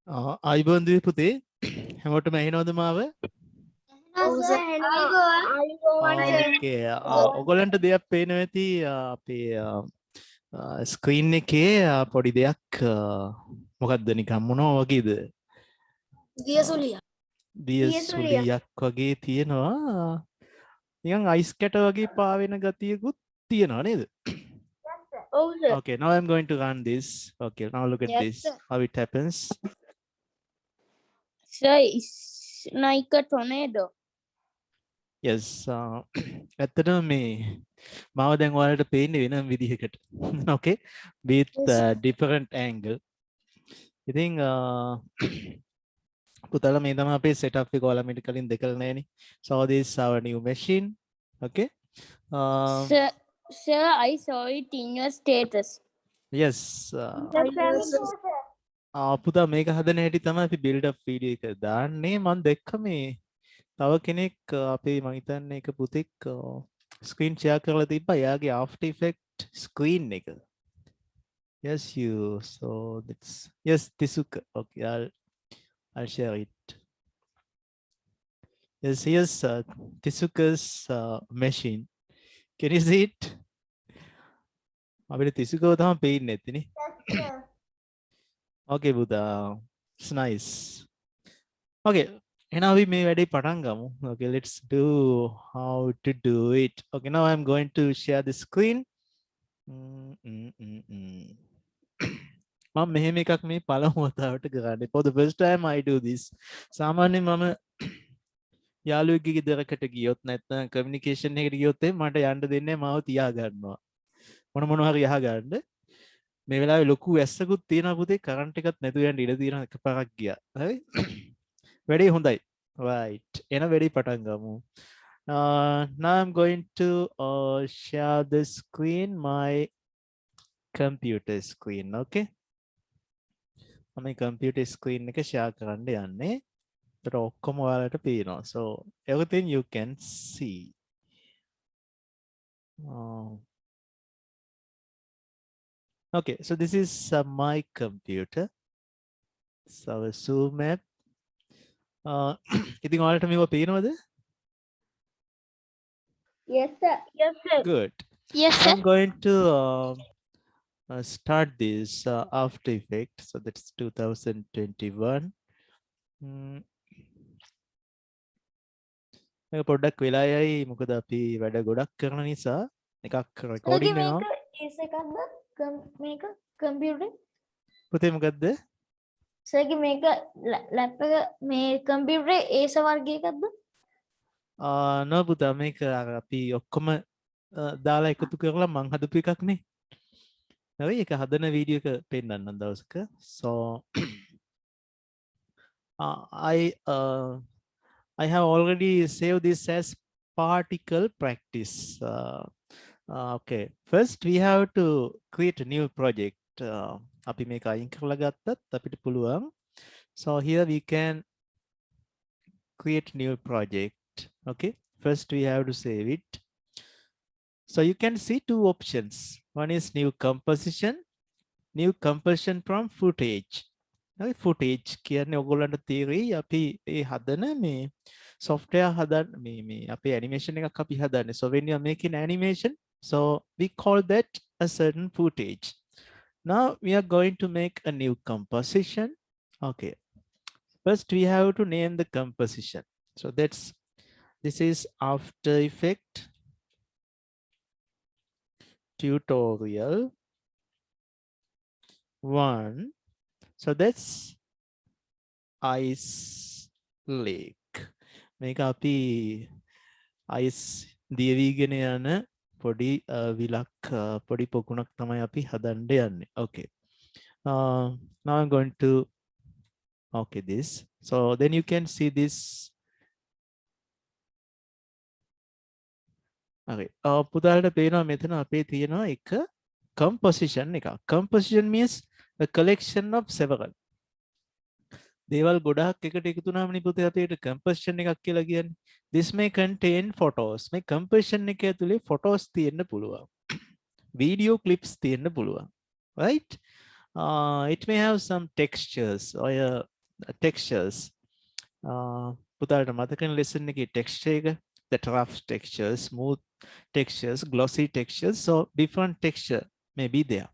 අයිබෝන් දුවේ පුතේ හැමෝටම ඇහෙනවද මාව? ඔව් සර්. ඕකේ. ඔයගොල්ලන්ට දෙයක් පේනවා ඇති අපේ ස්ක්‍රීන් එකේ පොඩි දෙයක් මොකක්ද නිකන් මොනවා වගේද? දියසුලිය. දියසුලියක් වගේ තියෙනවා. නිකන් අයිස් කැට වගේ පාවෙන ගතියකුත් තියෙනවා නේද? ඔව් sir. Okay, now I'm going to run this. Okay, now look at Yes, this. sir. How it happens. Sir, it's like a tornado. Yes. ඇත්තටම මේ මාව දැන් ඔයාලට පේන්නේ වෙනම විදිහකට. Okay, with Yes, sir. different angle. ඉතින් පුතාලා මේ තමයි අපේ setup එක ඔයාලා මෙතන කලින් දැකලා නැහැනේ. So this is our new machine. Okay. Sir, I saw it in your status. Yes. පුතා මේක හදන හැටි තමයි අපි build up video එක දාන්නේ. මම දැක්ක මේ තව කෙනෙක් අපේ මම හිතන්නේ එක පුතෙක් screen share කරලා තිබ්බා එයාගේ after effect screen එක. Yes, you. So that's yes, Tisuka. Okay, I'll share it. Yes, here's Tisuka's machine. Can you see it? අපිට Tisuka තමයි පේන්නේ නැතිනේ. Okay, Buddha. It's nice. Okay. Now we may ready patangamu. Okay, let's do how to do it. Okay, now I'm going to share the screen. මම මෙහෙම එකක් මේ පළමු වතාවට කරන්නේ. For the first time I do this. සාමාන්‍යයෙන් මම යාළුවෙක්ගේ ගෙදරකට ගියොත් නැත්නම් කමියුනිකේෂන් එකකට ගියොත් මට යන්න දෙන්නේ මාව තියා ගන්නවා. මොනවා හරි අහගන්න. මේ වෙලාවේ ලොකු ඇස්සකුත් තියෙනවා පුතේ කරන්ට් එකක් නැතුව යන්න ඉඩ තියෙනවා එකපාරක් ගියා. හරි? වැඩේ හොඳයි. Right. එන වැඩේ පටන් ගමු. Now I'm going to share the screen, my computer screen. Okay. මම computer screen එක share කරන්න යන්නේ. ඒකට ඔක්කොම ඔයාලට පේනවා. So everything you can see. Okay, so this is my computer. So Zoom app. ඉතින් ඔයාලට මේව පේනවද? Yes, sir. Yes, sir. Good. Yes, sir. I'm going to start this After Effects. So that's 2021. මේක පොඩ්ඩක් වෙලා යයි මොකද අපි වැඩ ගොඩක් කරන නිසා එකක් රෙකෝඩින් වෙනවා. මේක එකක්ද මේක කම්පියුටර්? පුතේ මොකද්ද? සර්ගේ මේක ලැප් එක මේ කම්පියුටරේ ඒස වර්ගය එකක්ද? නෝ පුතා මේක අපි ඔක්කොම දාලා එකතු කරලා මං හදපු එකක් නේ. හරි ඒක හදන වීඩියෝ එක පෙන්නන්නම් දවසක. So I have already saved this as particle practice. Okay, first we have to create a new project. අපි මේක අයින් කරලා ගත්තත් අපිට පුළුවන්. So here we can create new project. Okay, first we have to save it. So you can see two options. One is new composition from footage. Okay, footage කියන්නේ ඔයගොල්ලන්ට තේරෙයි අපි ඒ හදන මේ software හදන මේ අපේ animation එකක් අපි හදන්නේ. So when you are making animation, so we call that a certain footage. Now we are going to make a new composition. Okay, first we have to name the composition. So this is After Effects tutorial 1. So that's ice lake. මේක අපි ice දියවිගෙන යන පොඩි විලක් පොඩි පොකුණක් තමයි අපි හදන්න යන්නේ. Okay. Now I'm going to this. So then you can see this. Okay. පුතාලට පේනවා මෙතන අපේ තියෙනවා එක composition එක. Composition means a collection of several. දේවල් ගොඩාක් එකට එකතු වුණාමනේ පුතේ අපිට composition එකක් කියලා කියන්නේ. This may contain photos. මේ composition එක ඇතුලේ photos තියෙන්න පුළුවන්. Video clips තියෙන්න පුළුවන්. Right? It may have some textures or textures. පුතාට මතකන lesson එකේ texture එක, that rough textures, smooth textures, glossy textures. So different texture may be there.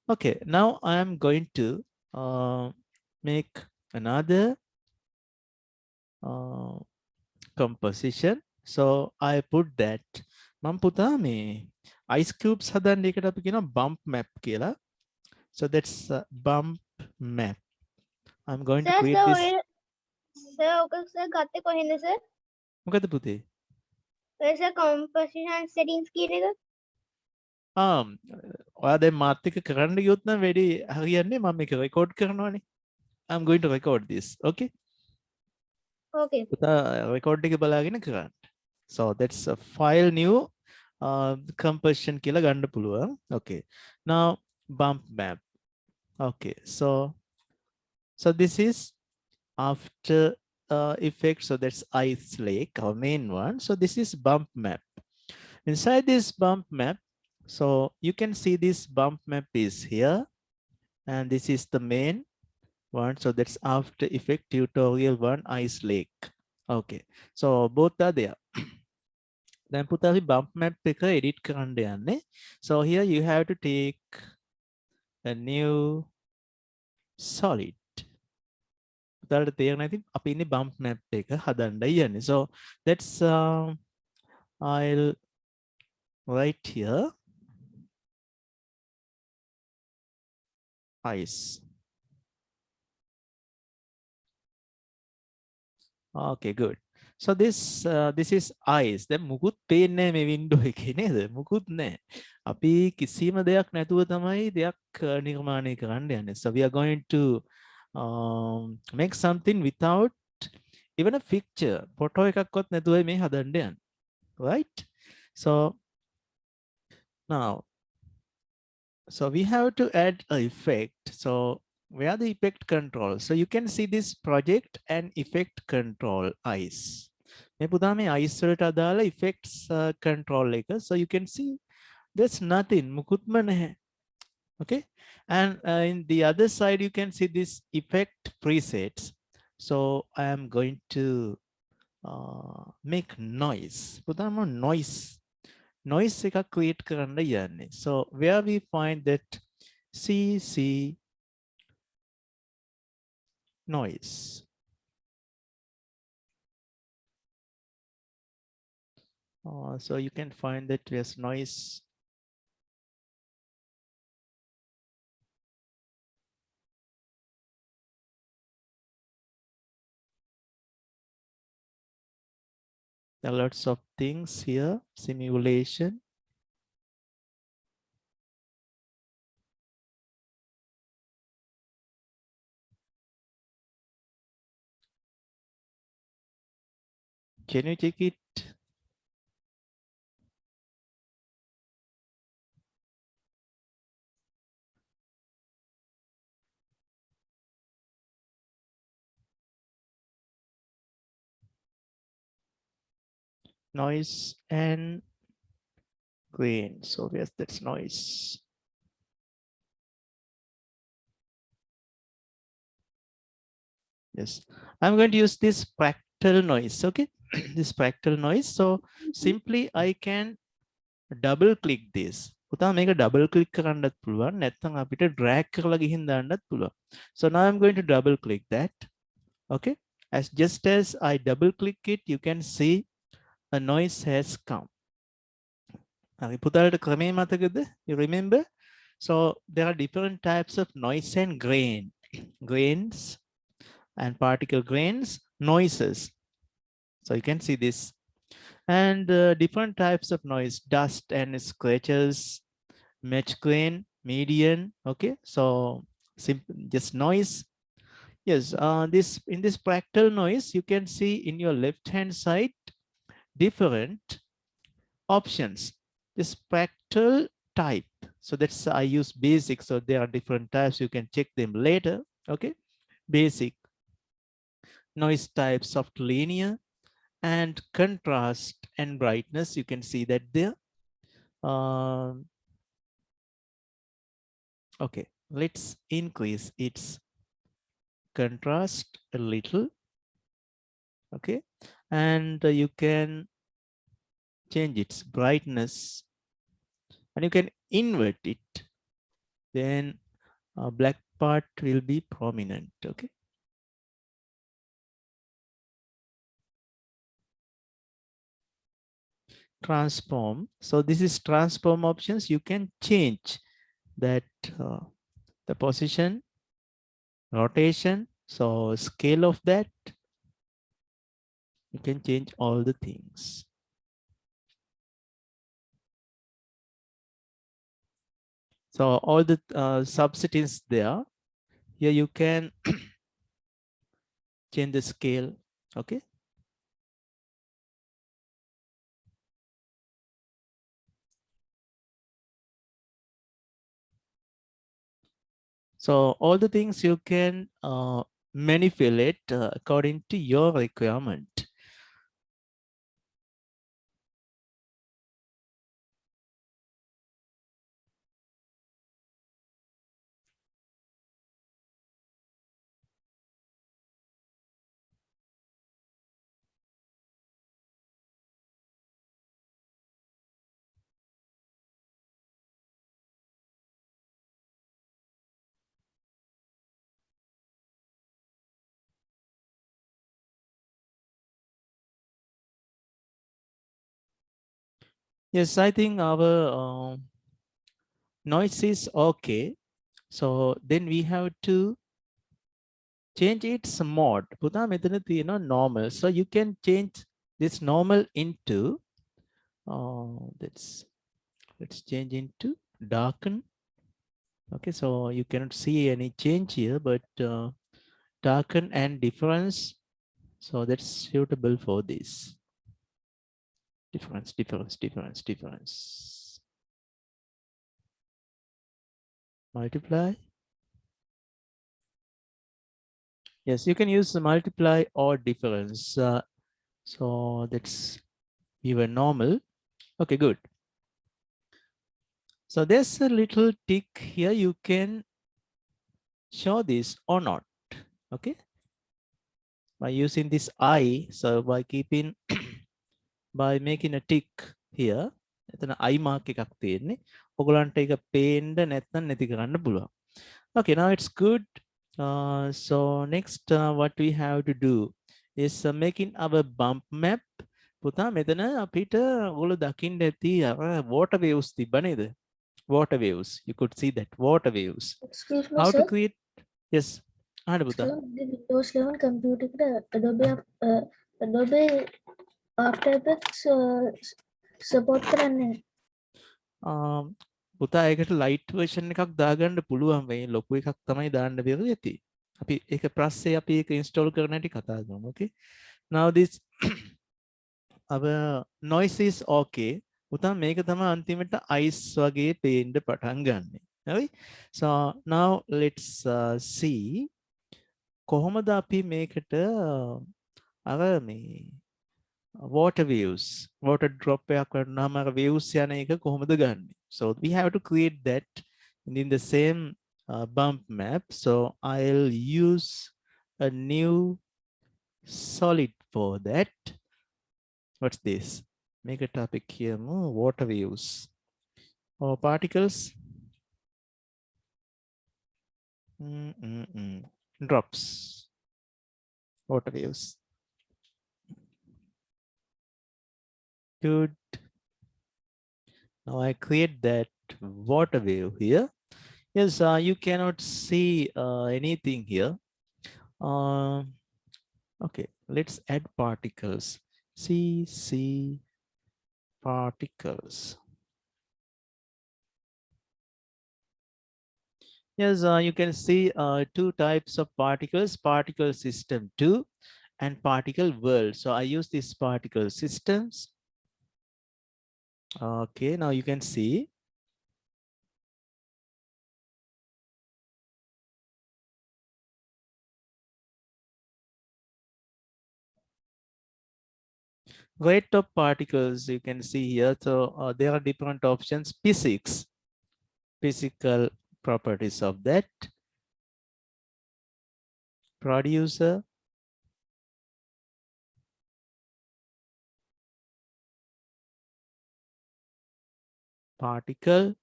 Okay, now I am going to make another composition. So I put that මම පුතා මේ ice cubes හදන්න එකට අපි කියනවා bump map කියලා. So that's bump map. I'm going to create this. Sir, okay, sir, ගත්තේ කොහෙන්ද sir? මොකද පුතේ? Sir, composition settings කියන එක. ඔයා දැන් මාත් එක්ක කරන්න ගියොත් නම් වැඩි හරියන්නේ. මම මේක රෙකෝඩ් කරනවානේ. I'm going to record this. Okay? Okay. පුතා රෙකෝඩ් එක බලාගෙන කරන්න. So that's a file new composition කියලා ගන්න පුළුවන්. Okay. Now bump map. Okay. So this is after effect. So that's ice lake, our main one. So this is bump map. Inside this bump map, so you can see this bump map is here, and this is the main one. So that's after effect tutorial 1 ice lake. Okay, so both are there. Then put the bump map එක edit කරන්න යන්නේ. So here you have to take a new solid. පුතාට තේරෙන්නේ නැති අපි ඉන්නේ bump map එක හදන්නයි යන්නේ. So that's I'll write here ice. Okay, good. So this is ice. දැන් මුකුත් පේන්නේ නැහැ මේ window එකේ නේද? මුකුත් නැහැ. අපි කිසිම දෙයක් නැතුව තමයි දෙයක් නිර්මාණය කරන්න යන්නේ. So we are going to make something without even a picture. Photo එකක්වත් නැතුවයි මේ හදන්න යන්නේ. Right? So now, so we have to add an effect. So where the effect control? So you can see this project and effect control ice. මේ පුතා මේ ice වලට අදාළ effects control එක. So you can see there's nothing. මුකුත්ම නැහැ. Okay. And in the other side, you can see this effect presets. So I am going to make noise. පුතා මම noise එකක් create කරන්න යන්නේ. So where we find that CC noise. So you can find that there's noise. There are lots of things here. Simulation. Can you check it? Noise and grain. So yes, that's noise. Yes, I'm going to use this fractal noise. Okay, this fractal noise. So simply I can double click this. පුතා මේක double click කරන්නත් පුළුවන්. නැත්නම් අපිට drag කරලා ගිහින් දාන්නත් පුළුවන්. So now I'm going to double click that. Okay, just as I double click it, you can see a noise has come. හරි පුතාලට ක්‍රමේ මතකද? You remember? So there are different types of noise and grains and particle grains, noises. So you can see this. And different types of noise, dust and scratches, match grain, median. Okay, so simple, just noise. Yes, in this fractal noise, you can see in your left hand side different options. This fractal type. So that's I use basic. So there are different types. You can check them later. Okay, basic noise type, soft linear, and contrast and brightness. You can see that there. Okay, let's increase its contrast a little. Okay, and you can change its brightness, and you can invert it. Then black part will be prominent. Okay. Transform. So this is transform options. You can change that the position, rotation, so scale of that. You can change all the things. So all the subsettings there. Here you can change the scale. Okay. So all the things you can manipulate according to your requirement. Yes, I think our noise is okay. So then we have to change its mode. පුතා මෙතන තියෙනවා normal. So you can change this normal into let's change into darken. Okay, so you cannot see any change here, but darken and difference. So that's suitable for this. Difference. Multiply. Yes, you can use the multiply or difference. So that's even normal. Okay, good. So there's a little tick here. You can show this or not. Okay. By using this I, so by keeping, by making a tick here, එතන I mark එකක් තියෙන්නේ. ඔයගලන්ට ඒක පේන්න නැත්නම් නැති කරන්න පුළුවන්. Okay, now it's good. So next, what we have to do is making our bump map. පුතා මෙතන අපිට ඔයගොල්ලෝ දකින්න ඇති අර water waves තිබ්බ නේද? Water waves. You could see that water waves. Excuse me, How sir. to create? Yes. අහන්න පුතා. Sir, the Windows 11 computer Adobe After Effects support කරන්නේ. පුතා ඒකට ලයිට් version එකක් දාගන්න පුළුවන් වෙයි. ලොකු එකක් තමයි දාන්න බැරුව ඇති. අපි ඒක ප්‍රස්සේ අපි ඒක install කරන හැටි කතා කරමු. Okay. Now this our noise is okay. පුතා මේක තමයි අන්තිමට ice වගේ පේන්න පටන් ගන්නෙ. හරි? So now let's see කොහොමද අපි මේකට අර මේ water waves, water drop එකක් වුණාම අර waves යන එක කොහොමද ගන්නෙ? So we have to create that in the same bump map. So I'll use a new solid for that. What's this? Make a topic here, water waves or particles. Drops, water waves. Good. Now I create that water wave here. Yes, you cannot see anything here. Okay, let's add particles. See particles. Yes, you can see two types of particles, particle system 2 and particle world. So I use these particle systems. Okay, now you can see. Rate of particles you can see here. So there are different options. Physics, physical properties of that. producer, particle.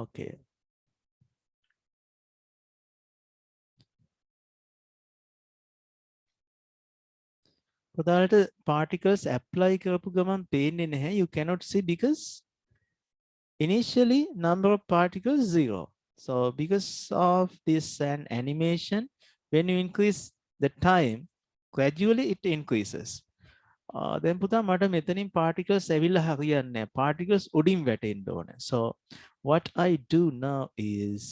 Okay. ඔයාලට particles apply කරපු ගමන් පේන්නේ නැහැ. You cannot see because initially number of particles 0. So because of this an animation, when you increase the time, gradually it increases. Then පුතා මට මෙතනින් particles ඇවිල්ලා හරියන්නේ නැහැ. Particles උඩින් වැටෙන්න ඕනේ. So what I do now is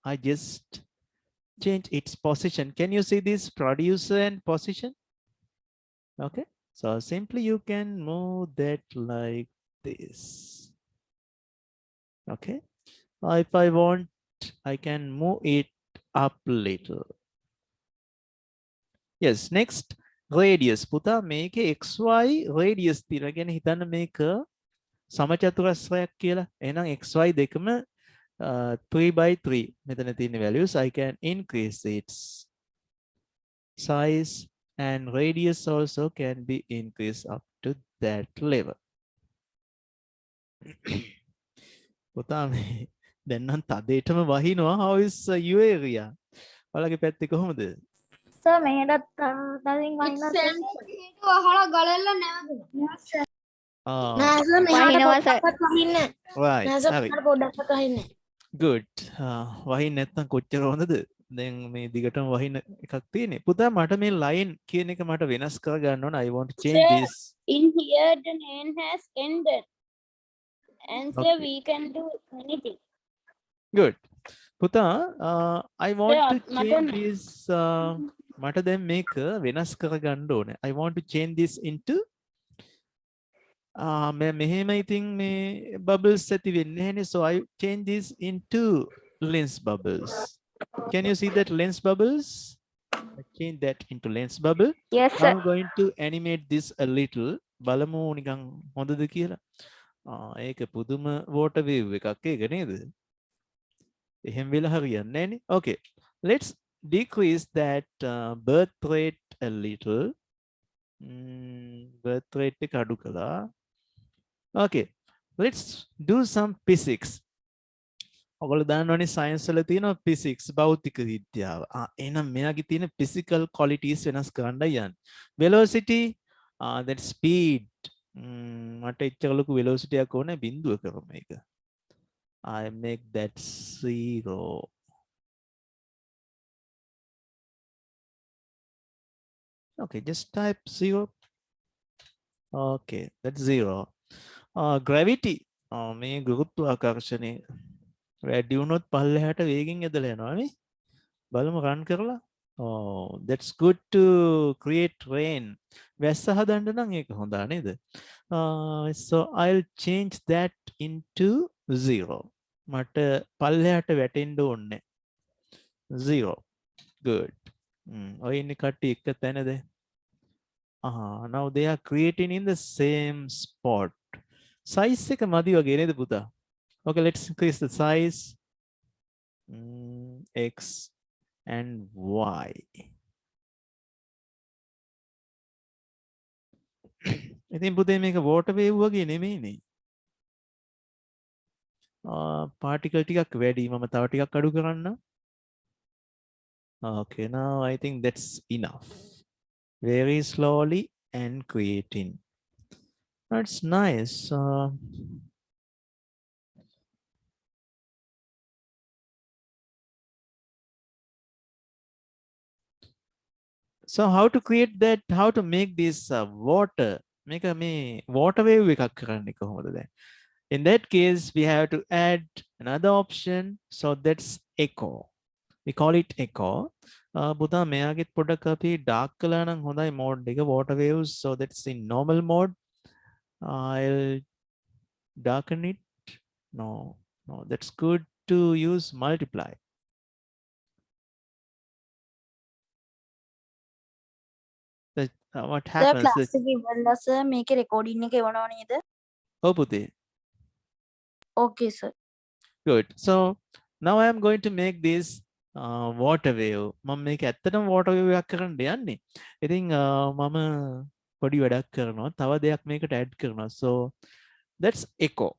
I just change its position. Can you see this producer and position? Okay, so simply you can move that like this. Okay, if I want, I can move it up little. Yes, next radius. පුතා මේකේ xy radius තියෙනවා. කියන්නේ හිතන්න මේක සමචතුරස්‍රයක් කියලා. එහෙනම් xy දෙකම 3/3 මෙතන තියෙන values. I can increase its size and radius also can be increased up to that level. පුතා මේ දැන් නම් තදේටම වහිනවා. How is your area? ඔයාලගේ පැත්තේ කොහොමද? සර් මෙහෙටත් තදින් වහිනවා සර්. වහලා ගලල්ලා නැවතුණා. නෑ සර් මෙහාට පොඩ්ඩක්වත් වහින්නේ right. නෑ සර් මෙහාට පොඩ්ඩක්වත් වහින්නේ. Good. වහින්නේ නැත්නම් කොච්චර හොඳද? දැන් මේ දිගටම වහින එකක් තියෙන්නේ. පුතා මට මේ line කියන එක මට වෙනස් කරගන්න ඕන. I want to change Sir, this. In here the name has ended. And so Okay. we can do anything. Good. පුතා I want Sir, to change මට this මට දැන් මේක වෙනස් කරගන්න ඕනේ. I want to change this into මෙහෙම ඉතින් මේ bubbles ඇති වෙන්නේ නැහැනේ. So I change this into lens bubbles. Can you see that lens bubbles? I change that into lens bubble. Yes I'm going to animate this a little. බලමු නිකන් හොඳද කියලා. ඒක පුදුම water wave එකක් ඒක නේද? එහෙම වෙලා හරියන්නේ නැහැනේ. Okay. Let's decrease that birth rate a little. Birth rate එක අඩු කළා. Okay. Let's do some physics. ඔයගොල්ලෝ දන්නවනේ science වල තියෙනවා physics භෞතික විද්‍යාව. එහෙනම් මෙයාගේ තියෙන physical qualities වෙනස් කරන්නයි යන්නේ. Velocity, that speed. මට එච්චර ලොකු velocity එකක් ඕනේ බිඳුව කරමු මේක. I make that 0. Okay, just type 0. Okay, that's 0. Gravity. මේ ගුරුත්වාකර්ෂණය වැඩි වුණොත් පල්ලෙහාට වේගෙන් ඇදලා යනවා නේ. බලමු run කරලා. Oh, that's good to create rain. වැස්ස හදන්න නම් ඒක හොඳා නේද? So I'll change that into 0. මට පල්ලෙහාට වැටෙන්න ඕනේ 0. Good. ඔය ඉන්නේ කට්ටිය එක තැනද? Now they are creating in the same spot. Size එක මදි වගේ නේද පුතා? Okay, let's increase the size. X and Y. ඉතින් පුතේ මේක water wave වගේ නෙමෙයිනේ. particle ටිකක් වැඩි. මම තව ටිකක් අඩු කරන්න. Okay, now I think that's enough. Very slowly and creating. That's nice. So how to create that? How to make this water? Make a water wave එකක් කරන්නේ කොහොමද දැන්? In that case, we have to add another option. So that's echo. We call it echo. පුතා මෙයාගෙත් පොඩක් අපි dark කළා නම් හොඳයි mode එක water waves. So that's in normal mode. I'll darken it. No, that's good to use multiply. What happens? Class එකේ ඉවරලා sir මේකේ රෙකෝඩින් එක එවනවා නේද? Oh, පුතේ. ඕකේ sir. Good. So now I am going to make this water wave. මම මේක ඇත්තටම water wave එකක් කරන්න යන්නේ. ඉතින් මම පොඩි වැඩක් කරනවා. තව දෙයක් මේකට add කරනවා. So that's echo.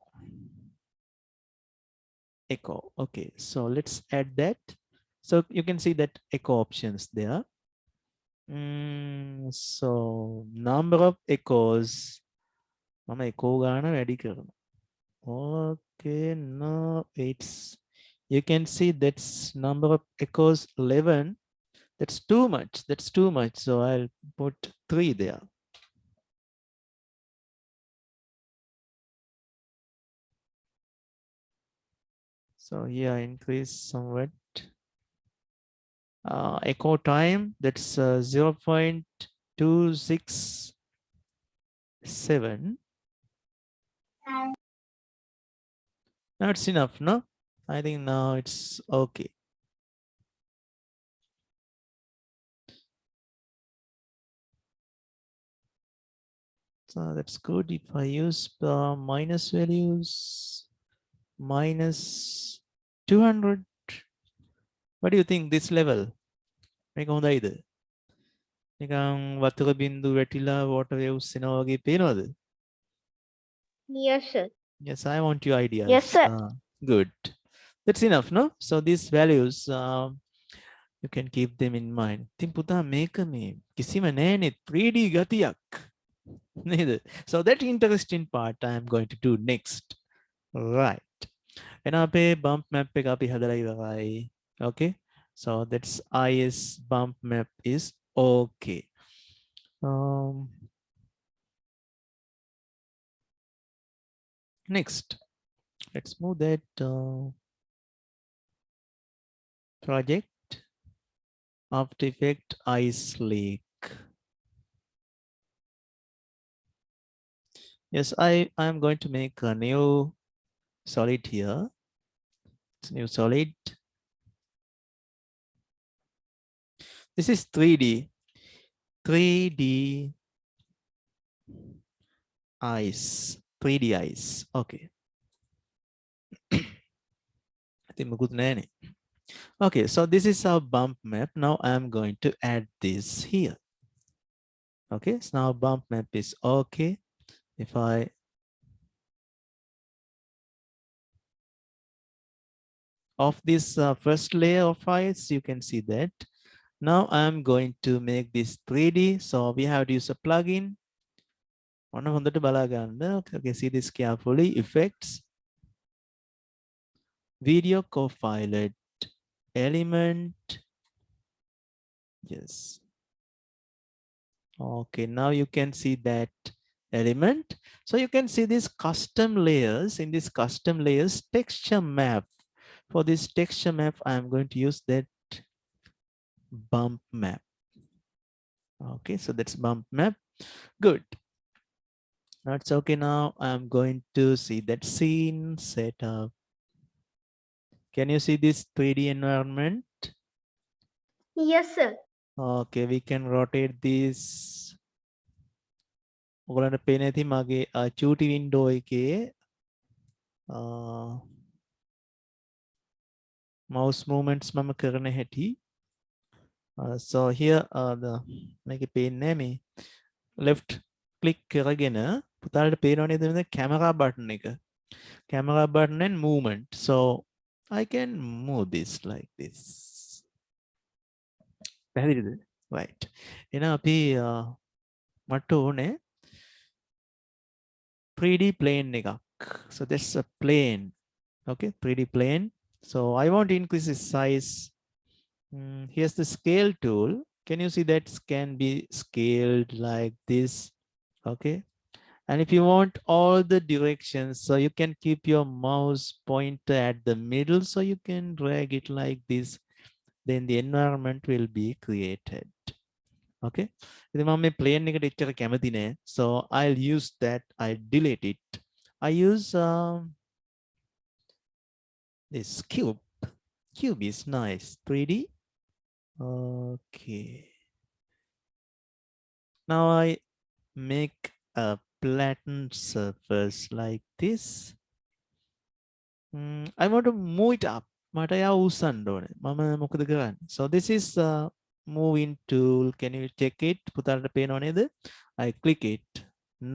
Echo. Okay. So let's add that. So you can see that echo options there. So number of echoes. මම echo ගාන වැඩි කරනවා. Okay, no, it's, you can see that's number of echoes 11. That's too much. That's too much. So I'll put 3 there. So here increase somewhat. Echo time, that's 0.267. Now it's enough, no? I think now it's okay. So that's good. If I use minus values, minus 200. What do you think this level? මේක හොඳයිද? නිකන් වතුර බින්දු වැටිලා water waves එනවා වගේ පේනවද? Yes, sir. Yes, I want your ideas. Yes, sir. Good. That's enough, no? So these values, you can keep them in mind. ඉතින් පුතා මේක මේ කිසිම නෑනේ 3D ගතියක්. නේද? So that interesting part I am going to do next. Right. එහෙනම් අපේ bump map එක අපි හදලා ඉවරයි. Okay? So that's IS bump map is okay. Next, let's move that project After Effects Ice Lake. Yes, I am going to make a new solid here. It's new solid. This is 3D. 3D ice. 3D ice. Okay. Okay, so this is our bump map. Now I am going to add this here. Okay, so now bump map is okay. If I off this first layer of ice, you can see that. Now I am going to make this 3D. So we have to use a plugin. Okay, see this carefully. Effects, video copilot, element. Yes. Okay, now you can see that element. So you can see these custom layers. In this custom layers, texture map. For this texture map, I am going to use that bump map. Okay, so that's bump map. Good. That's okay. Now I'm going to see that scene setup. Can you see this 3D environment? Yes, sir. Okay, we can rotate this. ඔයගොල්ලන්ට පේන්නේ නැති මගේ චූටි window එකේ mouse movements මම කරන හැටි. So here the මේකේ පේන්නේ මේ left click කරගෙන පුතාලට පේනව නේද මේ camera button එක. Camera button and movement. So I can move this like this. පැහැදිලිද? Right. එහෙනම් අපි මට ඕනේ 3D plane එකක්. So that's a plane. Okay, 3D plane. So I want to increase its size. Here's the scale tool. Can you see that can be scaled like this? Okay. And if you want all the directions, so you can keep your mouse pointer at the middle, so you can drag it like this. Then the environment will be created. Okay. ඉතින් මම මේ plane එකට එච්චර කැමති නෑ. So I'll use that. I delete it. I use this cube. Cube is nice. 3D. Okay. Now I make a flattened surface like this. I want to move it up. මට යා උස්සන්න ඕනේ. මම මොකද කරන්නේ? So this is moving tool. Can you check it? පුතාලට පේනව නේද? I click it.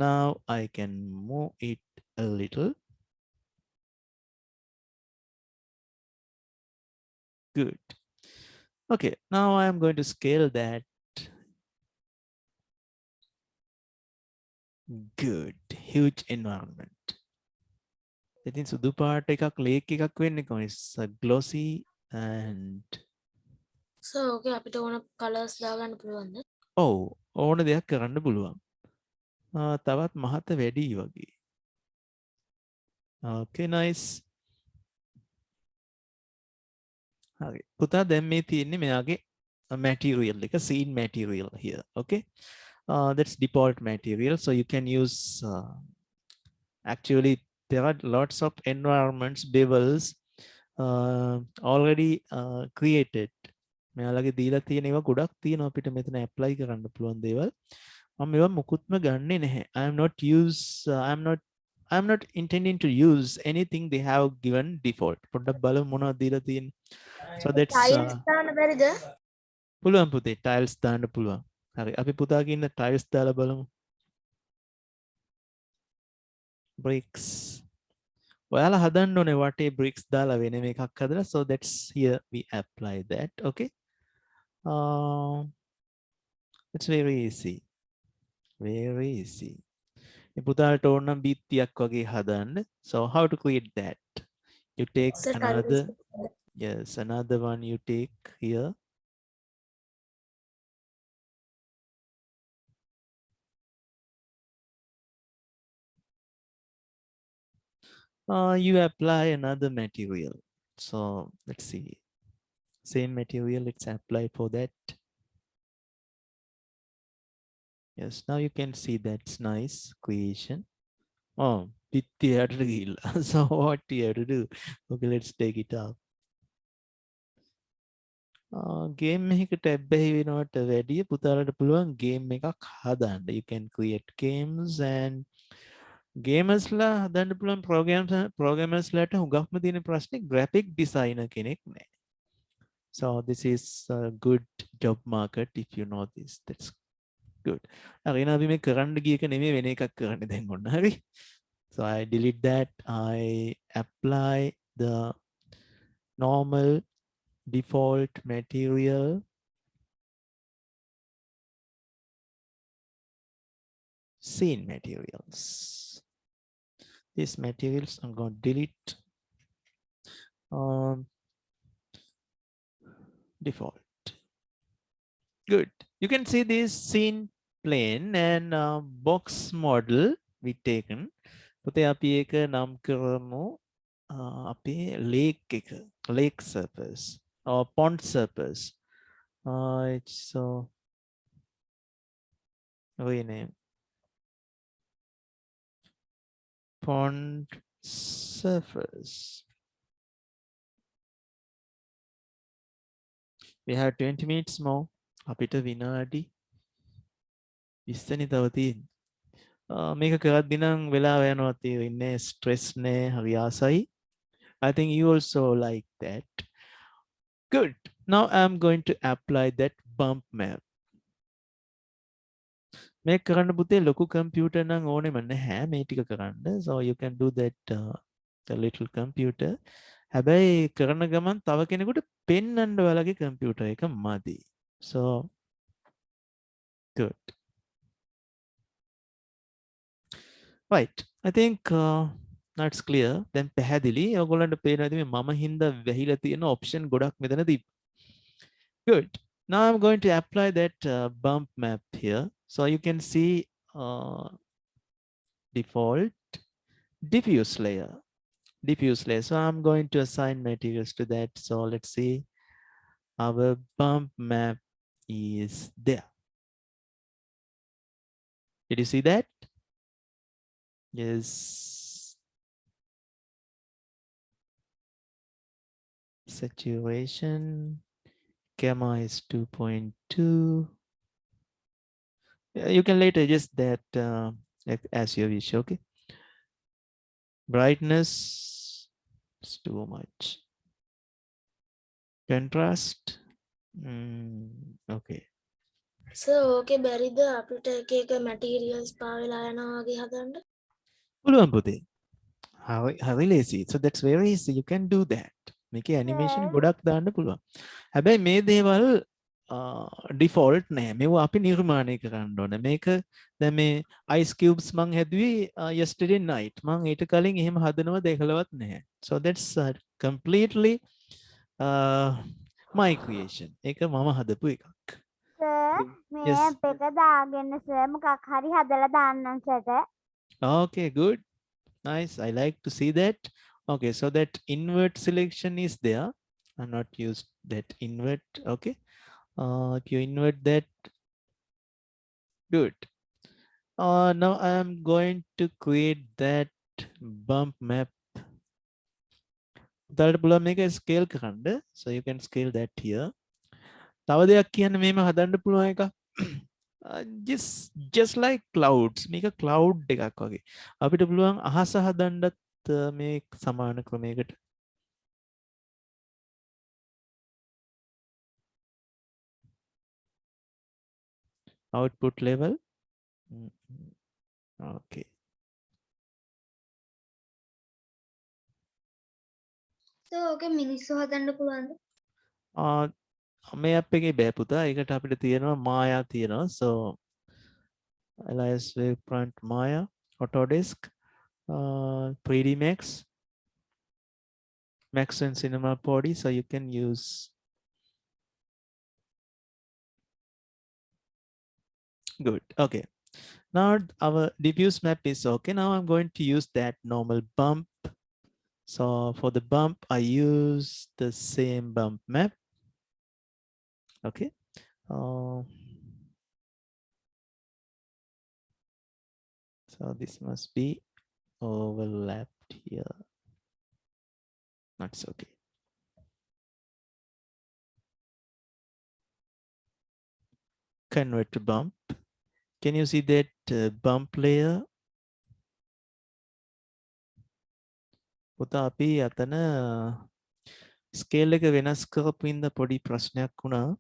Now I can move it a little. Good. Okay, now I am going to scale that. Good. Huge environment. ඉතින් සුදු පාට එකක් lake එකක් වෙන්නේ කොහොමද? It's glossy and ඕකේ අපිට ඕන කලර්ස් දාගන්න පුළුවන්ද? ඔව් ඕන දෙයක් කරන්න පුළුවන්. තවත් මහත වැඩි වගේ. Okay, nice. හරි. පුතා දැන් මේ තියෙන්නේ මෙයාගේ material එක scene material here. Okay. That's default material. So you can use actually there are lots of environments bevels already created. මෙයාලගේ දීලා තියෙන ඒවා ගොඩක් තියෙනවා අපිට මෙතන apply කරන්න පුළුවන් දේවල්. මම ඒවා මුකුත්ම ගන්නෙ නැහැ. I am not intending to use anything they have given default. පොඩ්ඩක් බලමු මොනවද දීලා තියෙන්නේ. So that's ටයිල්ස් දාන්න බැරිද? පුළුවන් පුතේ tiles දාන්න පුළුවන්. හරි අපි පුතාගේ ඉන්න tiles දාලා බලමු. Bricks. ඔයාලා හදන්න ඕනේ වටේ bricks දාලා වෙන එකක් හදලා. So that's here we apply that. Okay. It's very easy. Very easy. මේ පුතාලට ඕන නම් බීත්තියක් වගේ හදන්න. So how to create that? You take another, yes, another one you take here. You apply another material. So let's see. Same material, it's applied for that. Yes, now you can see that's nice creation. Oh, so what do you have to do? Okay, let's take it up. Game එකකට ඇබ්බැහි වෙනවට වැඩිය පුතාලට පුළුවන් game එකක් හදන්න. You can create games and gamers ලා හදන්න පුළුවන් programmers ලාට හුඟක්ම තියෙන ප්‍රශ්නේ graphic designer කෙනෙක් නැහැ. So this is a good job market if you know this. That's good. හරි එහෙනම් අපි මේ කරන්න ගිය එක නෙමෙයි වෙන එකක් කරන්න දැන් ඔන්න හරි. So I delete that. I apply the normal default material. Scene materials. These materials I'm going to delete. Default. Good. You can see this scene plane and box model we taken. පුතේ අපි ඒක නම් කරමු අපේ lake surface or pond surface. It's so rename pond surface. We have 20 minutes more. අපිට විනාඩි 20නේ තව තියෙන්නේ. මේක කරද්දී නම් වෙලාව යනවා තියෙන්නේ ස්ට්‍රෙස් නේ හරි ආසයි. I think you also like that. Good. Now I'm going to apply that bump map. මේක කරන්න පුතේ ලොකු computer නම් ඕනෙම නැහැ මේ ටික කරන්න. So you can do that the little computer. හැබැයි කරන ගමන් තව කෙනෙකුට පෙන්වන්න ඔයාලගේ computer එක මදි. So good. Right. I think that's clear. Then පැහැදිලි. ඔයගොල්ලන්ට පේනවා ඉතින් මම හින්දා වැහිලා තියෙන option ගොඩක් මෙතන තිබ්බා. Good. Now I'm going to apply that bump map here. So you can see default diffuse layer. So I'm going to assign materials to that. So let's see. Our bump map is there. Did you see that? Yes. Saturation. Gamma is 2.2. You can later adjust that as you wish. Okay. Brightness is too much. Contrast. Okay. Sir okay බැරිද අපිට එක එක materials පාවෙලා යනවා වගේ හදන්න? පුළුවන් පුතේ. How lazy. So that's very easy. You can do that. මේකේ animation ගොඩක් දාන්න පුළුවන්. හැබැයි මේ දේවල් default නෑ. මේවා අපි නිර්මාණය කරන්න ඕන. මේක දැන් මේ ice cubes මං හැදුවේ yesterday night. මං ඊට කලින් එහෙම හදනව දැකලවත් නැහැ. So that's completely my creation. ඒක මම හදපු එකක්. මේ Yes. ඇප් එක දාගෙන සර් මොකක් හරි හදලා දාන්නම් සර්ට. Okay, good. Nice. I like to see that. Okay, so that invert selection is there. I'm not used that invert. Okay. If you invert that, good. Now I'm going to create that bump map. Make a scale කරන්න. So you can scale that here. තව දෙයක් කියන්න මේම හදන්න පුළුවන් එක. Just like clouds. මේක cloud එකක් වගේ. අපිට පුළුවන් අහස හදන්නත් මේ සමාන ක්‍රමයකට. Output level. Okay. සර් ඕකේ මිනිස්සු හදන්න පුළුවන්ද? මේ app එකේ බෑ පුතා. ඒකට අපිට තියෙනවා Maya තියෙනවා. So Alias Wavefront Maya, Autodesk, 3D Max, Max and Cinema 4D. So you can use. Good. Okay. Now our diffuse map is okay. Now I'm going to use that normal bump. So for the bump, I use the same bump map. Okay. So this must be overlapped here. That's okay. Convert to bump. Can you see that bump layer? පුතා අපි අතන scale එක වෙනස් කරපු ඉඳ පොඩි ප්‍රශ්නයක් වුණා.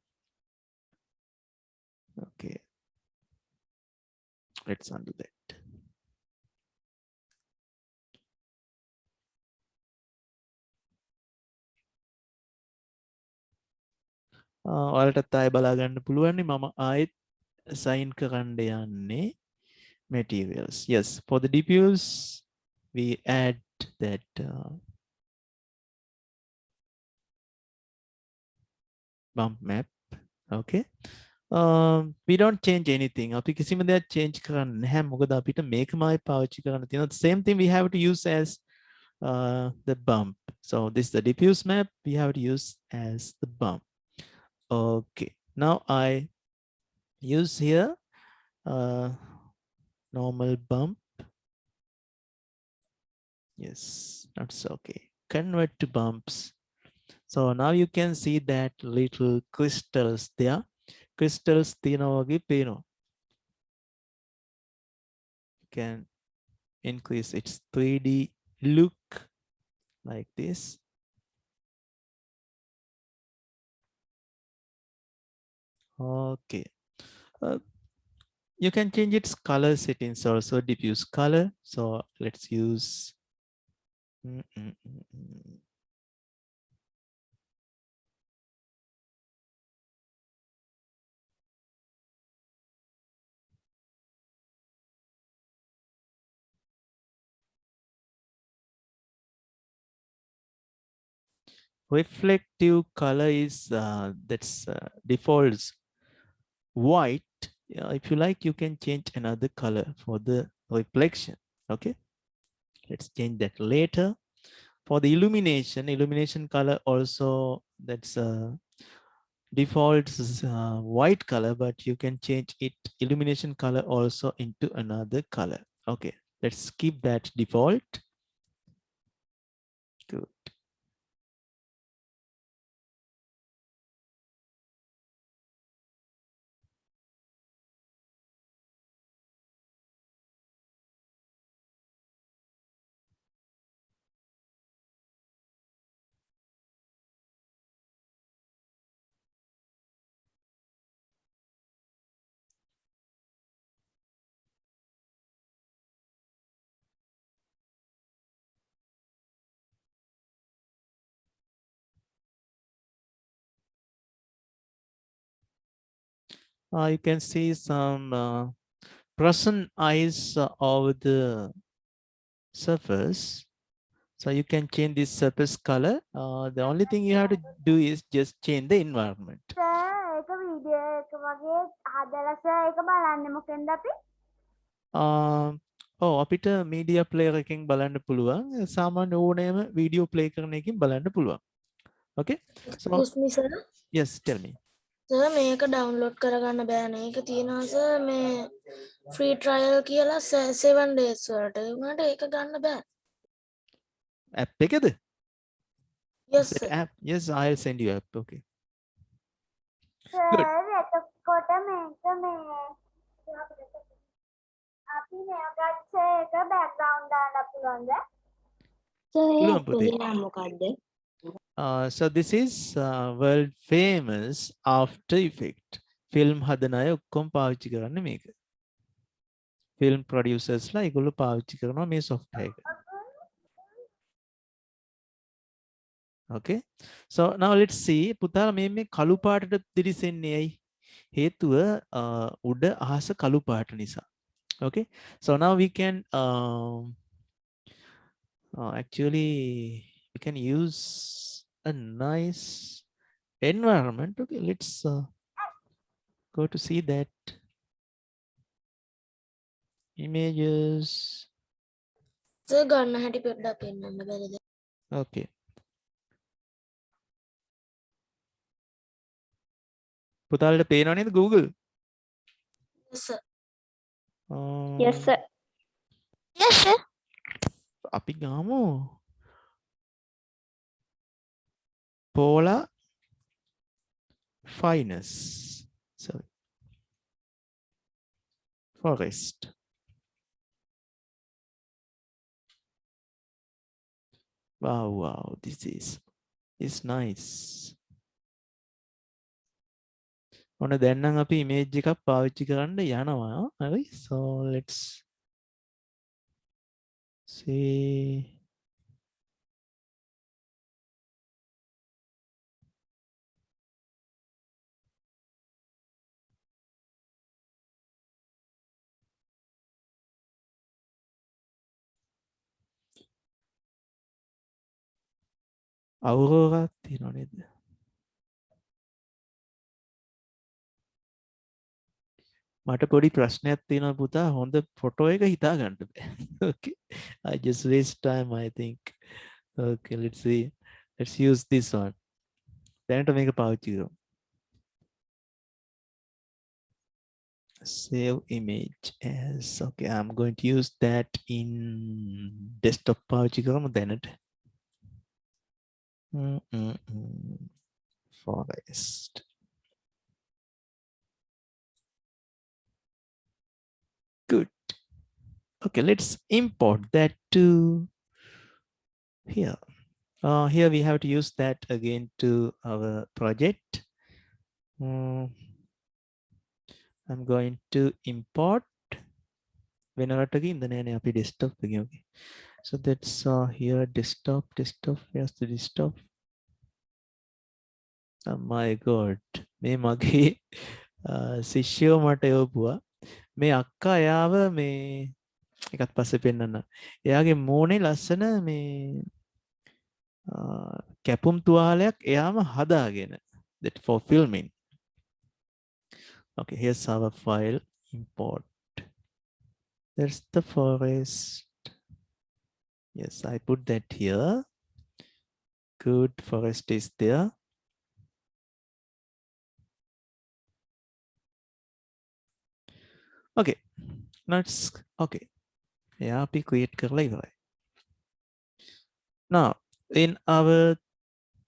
Okay. Let's undo that. ඔයාලටත් ආයෙ බලා ගන්න පුළුවන්. මම ආයෙත් assign කරන්න යන්නේ materials. Yes, for the diffuse we add that bump map. Okay. We don't change anything. අපි කිසිම දෙයක් change කරන්නේ නැහැ. මොකද අපිට මේකමයි පාවිච්චි කරන්න තියෙනවා. The same thing we have to use as the bump. So this is the diffuse map we have to use as the bump. Okay. Now I use here normal bump. Yes, that's okay. Convert to bumps. So now you can see that little crystals there. Crystals තියෙනවා වගේ පේනවා. Can increase its 3D look like this. Okay. You can change its color settings also, diffuse color. So let's use reflective color is that's defaults white. If you like, you can change another color for the reflection. Okay, let's change that later. For the illumination color also, that's defaults white color, but you can change it illumination color also into another color. Okay, let's keep that default. Good. You can see some present ice over the surface. So you can change this surface color. The only thing you have to do is just change the environment. Sir ඒක video එක වගේ හදලා sir ඒක බලන්න මොකෙන්ද අපි? අපිට media player එකකින් බලන්න පුළුවන්. සාමාන්‍ය ඕනෑම වීඩියෝ ප්ලේ කරන එකකින් බලන්න පුළුවන්. Okay? So excuse me sir. yes, tell me. Sir මේක ඩවුන්ලෝඩ් කරගන්න බෑනේ. ඒක තියෙනවා සර් මේ free trial කියලා 7 days වලට. ඒ වුණාට ඒක ගන්න බෑ. App එකද? Yes That sir. app? Yes, I'll send you app. Okay. Good. Sir එතකොට මේක මේ අපි මේකත් ඒක බෑග්ග්‍රවුන්ඩ් දාන්න පුළුවන්ද? පුළුවන් පුතේ. So this is world famous After Effect. Film හදන අය ඔක්කොම පාවිච්චි කරන්නේ මේක. Film producers ලා ඒගොල්ලෝ පාවිච්චි කරනවා මේ software එක. Okay. So now let's see. පුතාලා මේ කළු පාටට දිරිසෙන්නේ ඇයි? හේතුව උඩ අහස කළු පාට නිසා. Okay. So now we can actually we can use a nice environment. Okay, let's go to see that images. Sir ගන්න හැටි පොඩ්ඩක් පෙන්නන්න බැරිද? Okay. පුතාලට පේනව නේද Google? Yes sir. Yes, sir. Yes, sir. අපි ගාමු Polar finest. Sorry. Forest. Wow, this is nice. ඔන්න දැන් නම් අපි image එකක් පාවිච්චි කරන්න යනවා. හරි. So let's see. අවුරෝරාක් තියෙනව නේද? මට පොඩි ප්‍රශ්නයක් තියෙනවා පුතා. හොඳ ෆොටෝ එක හිතා ගන්න බෑ. Okay. I just waste time I think. Okay, let's see. Let's use this one. දැනට මේක පාවිච්චි කරමු. Save image as. Okay, I'm going to use that in desktop පාවිච්චි කරමු දැනට. Forest. Good. Okay, let's import that to here. Here we have to use that again to our project. I'm going to import වෙනකට ගින්ද නෑනේ අපි desktop එකේ. Okay. So that's here desktop. Where's the desktop? Oh my god. මේ මගේ ශිෂ්‍යෝ මට යවපුවා. මේ අක්කා එයාව මේ එකත් පස්සේ පෙන්නන්න. එයාගේ මූණේ ලස්සන මේ කැපුම් තුවාලයක් එයාම හදාගෙන. That for filming. Okay, here's our file. Import. There's the forest. Yes, I put that here. Good, forest is there. Okay, let's, okay. Yeah, we create කරලා ඉවරයි. Now, in our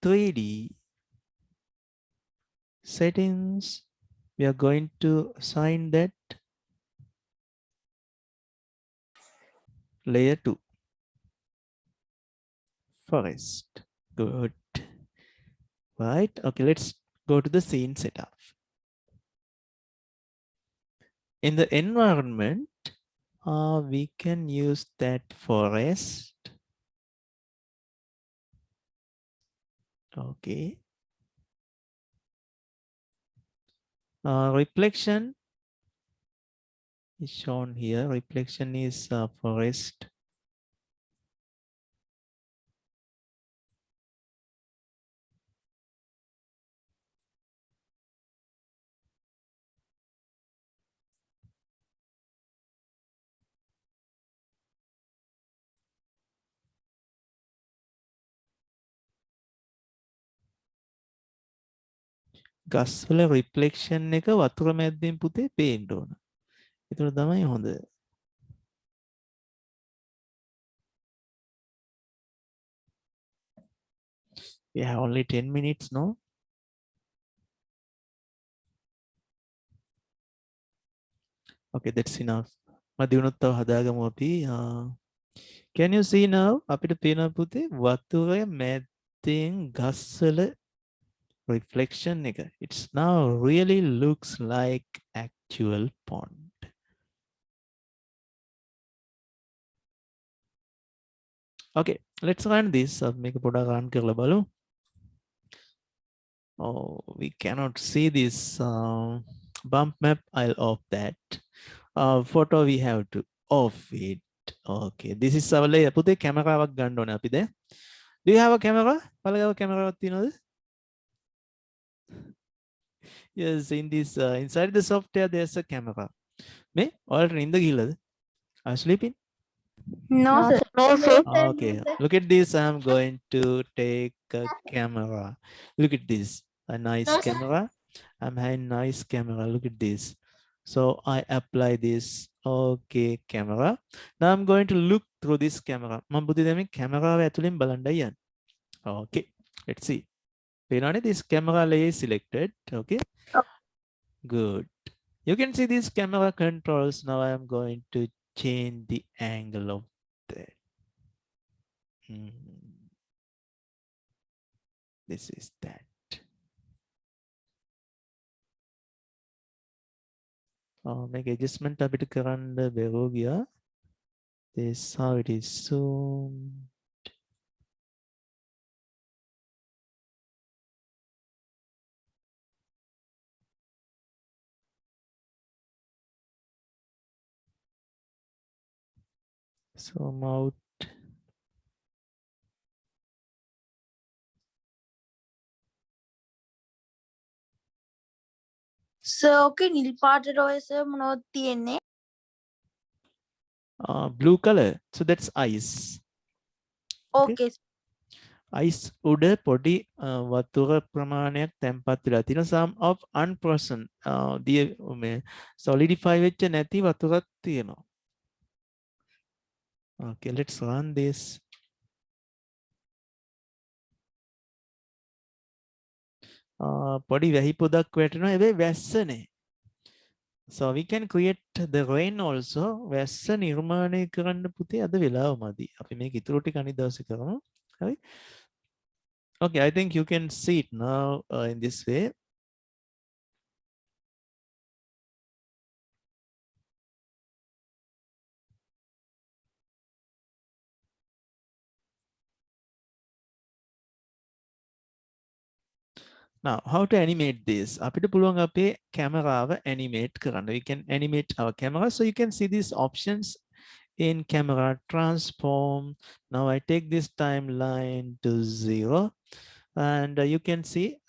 3D settings, we are going to assign that layer 2. Forest. Good. Right. Okay, let's go to the scene setup. In the environment, we can use that forest. Okay. Reflection is shown here. Reflection is forest. ගස්වල reflection එක වතුර මැද්දෙන් පුතේ පේන්න ඕන. ඒතර තමයි හොඳ. We have only 10 minutes, no? Okay, that's enough. මදිනුත් තව හදාගමු අපි. Can you see now? අපිට පේනවා පුතේ වතුර මැද්දෙන් ගස්වල reflection එක. It's now really looks like actual pond. Okay, let's run this. Make a පොඩක් run කරලා බලමු. Oh, we cannot see this bump map. I'll off that. Photo we have to off it. Okay, this is our layer. පුතේ කැමරාවක් ගන්න ඕනේ අපි දැන්. Do you have a camera? බලගාව කැමරාවක් තියෙනවද? Yes, in this inside the software there's a camera. Me already in the gilad. Are you sleeping? No, sir. No, sir. Okay, look at this. I'm going to take a camera. Look at this. A nice No, sir. camera. I'm having nice camera. Look at this. So I apply this. Okay, camera. Now I'm going to look through this camera. මම පුතේ දැන් මේ කැමරාව ඇතුලෙන් බලන්නයි යන්නේ. Okay, let's see. පේනවනේ this camera layer is selected. Okay. Good. You can see these camera controls. Now I am going to change the angle of that. This is that. Make adjustment a bit කරන්න බැරුව ගියා. This how it is zoomed. Zoom out. Sir okay නිල් පාටට ඔය sir මොනවද තියෙන්නේ? Blue color. So that's ice. Okay Ice උඩ පොඩි වතුර ප්‍රමාණයක් තැම්පත් වෙලා තියෙනවා. Some of unpresent මේ solidify වෙච්ච නැති වතුරක් තියෙනවා. Okay, let's run this. පොඩි වැහි පොදක් වැටෙනවා. හැබැයි වැස්සනේ. So we can create the rain also. වැස්ස නිර්මාණය කරන්න පුතේ අද වෙලාව මදි. අපි මේක ඉතුරු ටික අනිත් දවසේ කරමු. හරි? Okay, I think you can see it now in this way. Now, how to animate this? අපිට පුළුවන් අපේ කැමරාව animate කරන්න. We can animate our camera. So you can see these options in camera transform. Now I take this timeline to 0 and you can see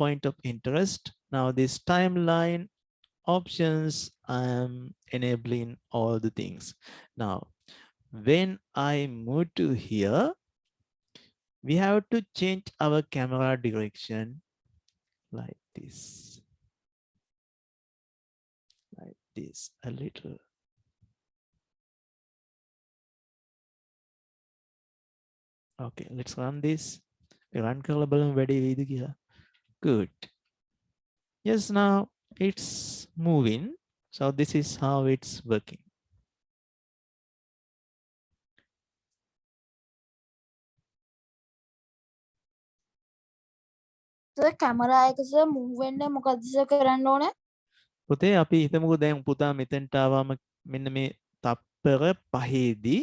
point of interest. Now this timeline options, I am enabling all the things. Now, when I move to here, we have to change our camera direction. Like this a little. Okay, let's run this. Run කරලා බලමු වැඩේ වෙයිද කියලා. Good. Yes, now it's moving. So this is how it's working. Sir camera එක sir move වෙන්න මොකද්ද sir කරන්න ඕනේ? පුතේ අපි හිතමුකෝ දැන් පුතා මෙතෙන්ට ආවම මෙන්න මේ තප්පර පහේදී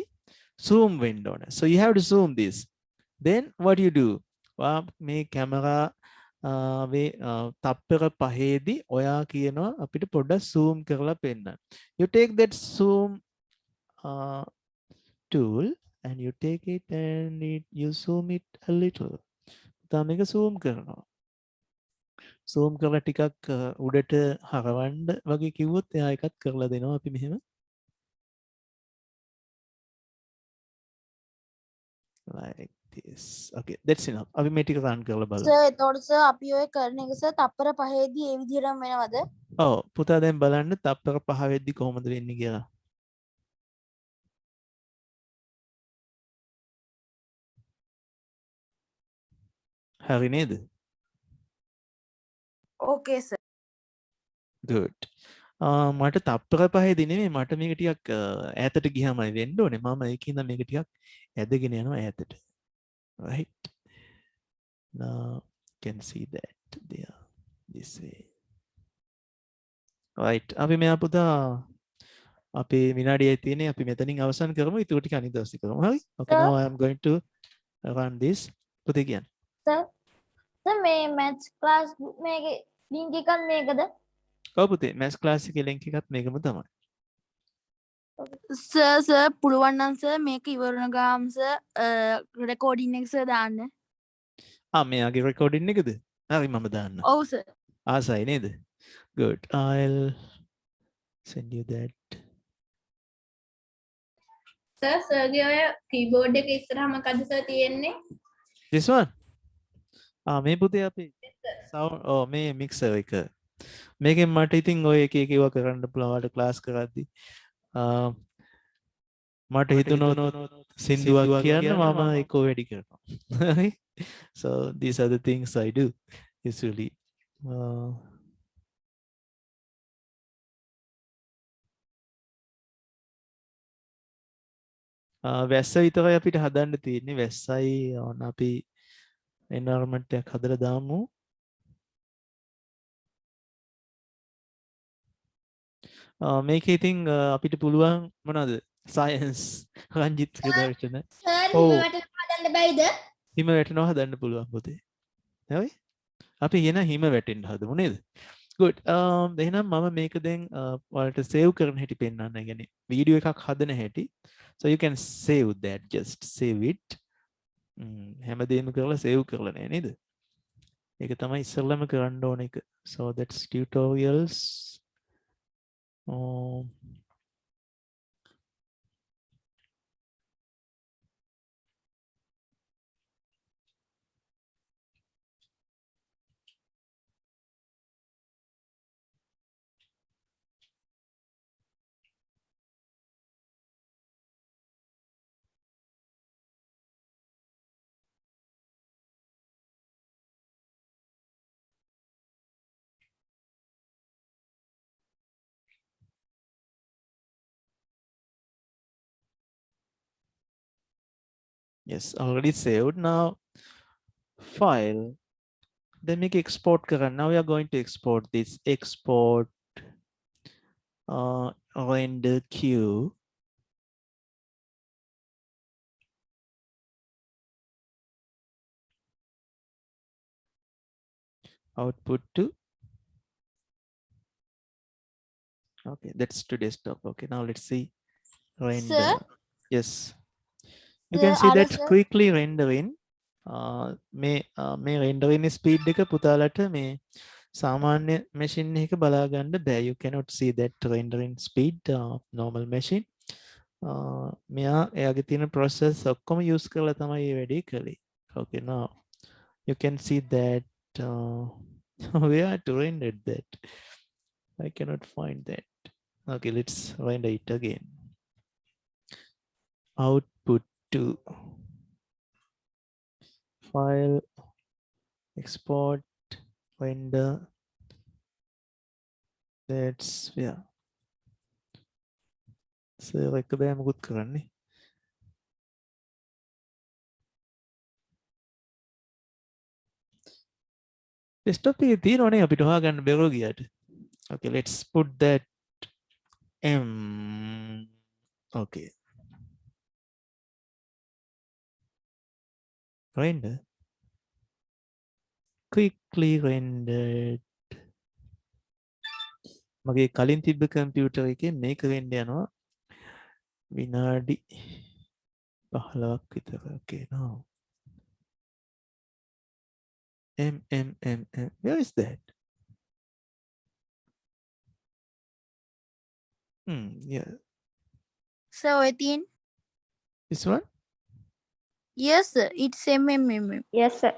zoom වෙන්න ඕන. So you have to zoom this. Then what you do? මේ කැමරා මේ තප්පර පහේදී ඔයා කියනවා අපිට පොඩ්ඩක් zoom කරලා පෙන්නන්න. You take that zoom tool and you take it and you zoom it a little. තා මේක zoom කරනවා. zoom කරලා ටිකක් උඩට හරවන්න වගේ කිව්වොත් එයා එකක් කරලා දෙනවා අපි මෙහෙම. Like this. Okay, that's enough. අපි මේ ටික run කරලා බලමු. සර් එතකොට සර් අපි ඔය කරන එක සර් තප්පර පහේදී ඒ විදිහටම වෙනවද? ඔව් පුතා දැන් බලන්න තප්පර 5 වෙද්දි කොහොමද වෙන්නේ කියලා. හරි නේද? ඕකේ සර්. good. මට තප්පර පහේදී නෙමෙයි මට මේක ටිකක් ඈතට ගියාමයි වෙන්න ඕනේ. මම ඒකින්ද මේක ටිකක් ඇදගෙන යනවා ඈතට. Right. Now you can see that there this way. Right. අපි මෙයා පුතා අපේ විනාඩියයි තියෙන්නේ අපි මෙතනින් අවසන් කරමු. ඊට ටික අනිත් දවසේ කරමු. හරි? Okay, now I am going to run this. පුතේ කියන්න. සර් මේ මැත්ස් ක්ලාස් මේකේ ලින්ක් එකක් මේකද? ඔව් පුතේ maths class එකේ link එකත් මේකම තමයි. සර් පුළුවන් නම් සර් මේක ඉවරන ගාම සර් රෙකෝඩින් එක සර් දාන්න. මෙයාගේ recording එකද? හරි මම දාන්න. ඔව් සර්. ආසයි නේද? Good. I'll send you that. සර්ගේ ඔය කීබෝඩ් එක ඉස්සරහා මොකද්ද සර් තියෙන්නේ? This one? මේ පුතේ අපි sound මේ mixer එක. මේකෙන් මට ඉතින් ඔය එක එක ඒවා කරන්න පුළුවන් වලට ක්ලාස් කරද්දි. මට හිතුණා සින්දුවක් කියන්න මම ඒක වැඩි කරනවා. හරි? So these are the things I do usually. වැස්ස විතරයි අපිට හදන්න තියෙන්නේ. වැස්සයි ඕන අපි environment එකක් හදලා දාමු. මේක ඉතින් අපිට පුළුවන් මොනවද? science රංජිත් ප්‍රදර්ශන. සර් ඔව්. හිම වැටෙනවා හදන්න බැයිද? හිම වැටෙනවා හදන්න පුළුවන් පුතේ. හරි? අපි එන හිම වැටෙන්න හදමු නේද? good. එහෙනම් මම මේක දැන් ඔයාලට save කරන හැටි පෙන්නන්න. ඒ කියන්නේ වීඩියෝ එකක් හදන හැටි. So you can save that, just save it. හැමදේම කරලා save කරලා නෑ නේද? ඒක තමයි ඉස්සෙල්ලාම කරන්න ඕන එක. So that's tutorials. Yes, already saved. Now file. Then make export කරන්න. Now we are going to export this. Export render queue. Output to. Okay, that's to desktop. Okay, now let's see render. Sir? Yes, you can see Sir, that sir. quickly rendering. මේ rendering speed එක පුතාලට මේ සාමාන්‍ය machine එකක බලා ගන්න බෑ. You cannot see that rendering speed normal machine. එයාගේ තියෙන process ඔක්කොම use කරලා තමයි මේ වැඩේ කළේ. Okay, now you can see that where to render that. I cannot find that. Okay, let's render it again. Output to file, export, render. That's yeah. So එක බෑ මොකුත් කරන්නේ. Desktop එකේ තියෙනවනේ අපිට හොයාගන්න බැරුව ගියාට. Okay, let's put that M. Okay. Render. quickly rendered. මගේ කලින් තිබ්බ කම්පියුටර් එකේ මේක වෙන්න යනවා විනාඩි 15ක් විතර. Okay, now. Where is that? Yeah, sir ඔය තියෙන this one. yes sir it's MMM yes sir.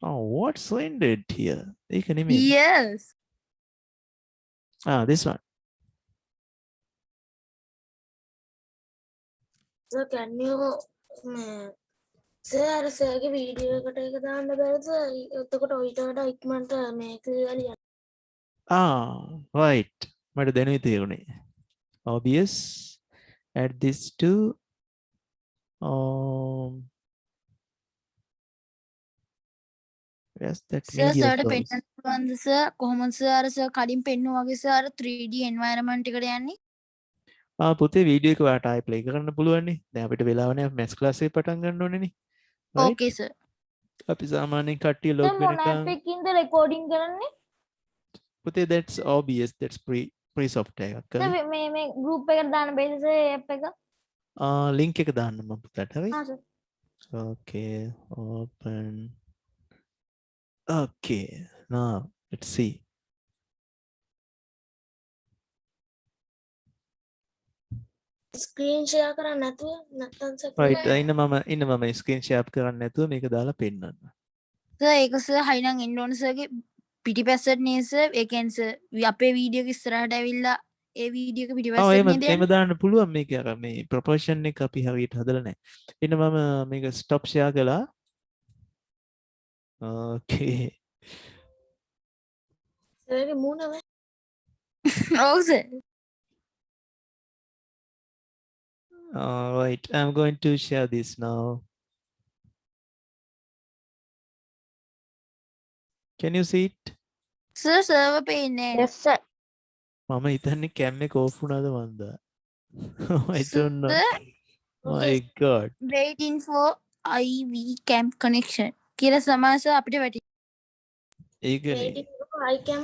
Oh, what's rendered here? ඒක නෙමෙයි. yes This one. So can you sir සර්ගේ වීඩියෝ එකට එක දාන්න බැරිද? එතකොට ඔයිට වඩා ඉක්මනට මේක ලියන්න. Right. මට දැනුයි තේරුනේ. OBS add this to where's that sir video සර්ට source? පෙන්වන්න පුළුවන්ද සර් කොහොමද සර් සර් කලින් පෙන්නුවා වගේ සර් 3D environment එකට යන්නේ පුතේ වීඩියෝ එක ඔයාට ආයෙ ප්ලේ කරන්න පුළුවන් නේ. දැන් අපිට වෙලාව නැහැ මැත්ස් ක්ලාස් එක පටන් ගන්න ඕනේ නේ. Right? okay sir අපි සාමාන්‍යයෙන් කට්ටිය සර් ලොග් මොන වෙනකන් app එකකින්ද රෙකෝඩින් කරන්නේ? පුතේ that's OBS, that's pre software එකක් සර් කරේ. මේ group එකට දාන්න බැරිද සර් app එක? link එක දාන්න මම පුතාට හරි. Sir. Okay, open. Okay, now let's see. Screen share කරන්න නැතුව නැත්තම් Right, ඉන්න මම screen share කරන්න නැතුව මේක දාලා පෙන්නන්න. සර් ඒක සර් හයිනම් එන්න ඕන සර්ගේ පිටිපැස්සට නේ සර් ඒ කියන්නේ සර් අපේ වීඩියෝ එක ඉස්සරහට ඇවිල්ලා ඒ වීඩියෝ එක පිටිපැස්සට නේද එහෙම යන්නේ දාන්න පුළුවන් මේක අර මේ ප්‍රොපෝර්ෂන් එක අපි හරියට හදලා නැහැ. ඉන්න මම මේක stop share කළා. Okay. සර්ගේ මූණ ඔව් sir All right, I'm going to share this now. Can you see it? Sir server පේන්නේ yes sir. මම හිතන්නේ කැම් එක ඕෆ් වුණාද මන්ද? I don't know. Sir, My god. waiting for IV cam connection කියලා සමාස අපිට වැටි ඒකනේ. waiting for I can